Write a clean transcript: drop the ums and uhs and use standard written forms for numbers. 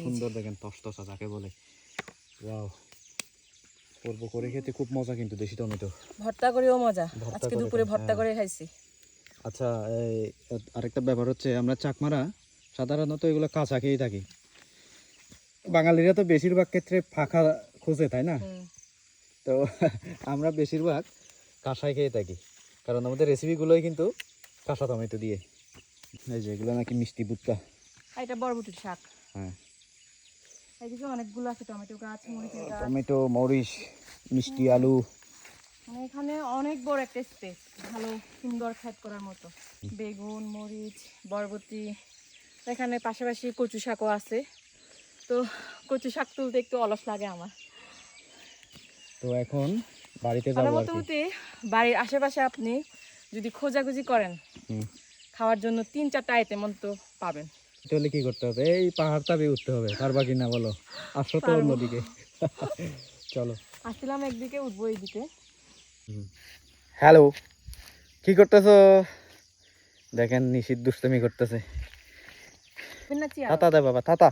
সুন্দর দেখেন টসটসা যাকে বলে। ওয়াও, করব করে খেতে খুব মজা কিন্তু দেশি টমেটো। ভর্তা করেও মজা, আজকে দুপুরে ভর্তা করে খাইছি। আচ্ছা, আরেকটা ব্যাপার হচ্ছে আমরা চাকমারা সাধারণত এগুলো কাঁচা খেয়েই থাকি। বাঙালিরা তো বেশিরভাগ ক্ষেত্রে ফাঁকা খোঁজে, তাই না? তো আমরা বেশিরভাগ কাঁচাই খেয়ে থাকি, কারণ আমাদের রেসিপিগুলোই কিন্তু কাঁচা টমেটো দিয়ে। এই যে এগুলো নাকি মিষ্টি ভুট্টা, এটা বরবটির শাক। হ্যাঁ, এইদিকে অনেকগুলো আছে টমেটো গাছ, মরিচের গাছ, টমেটো, মরিচ, মিষ্টি আলু। মানে এখানে অনেক বড় একটা স্পেস, ভালো সুন্দর ক্ষেত করার মতো। বেগুন, মরিচ, বরবটি, এখানে পাশাপাশি কচু শাকও আছে। তো কচু শাক তুলতে একটু অলস লাগে আমার। তো এখন বাড়িতে যাবো আর কি। মোটামুটি বাড়ির আশেপাশে আপনি যদি খোঁজাখুঁজি করেন খাওয়ার জন্য 3-4টা আইটেম অন্তত পাবেন। তাহলে কি করতে হবে? এই পাহাড় তাবে উঠতে হবে, পারবা কিনা বলো? আসো তো অন্যদিকে। চলো, আসছিলাম একদিকে, উঠবো এইদিকে। হ্যালো, কি করতেছো? দেখেন নিশিত দুষ্টুমি করতেছে। না, তাতা দে বাবা, তাতা।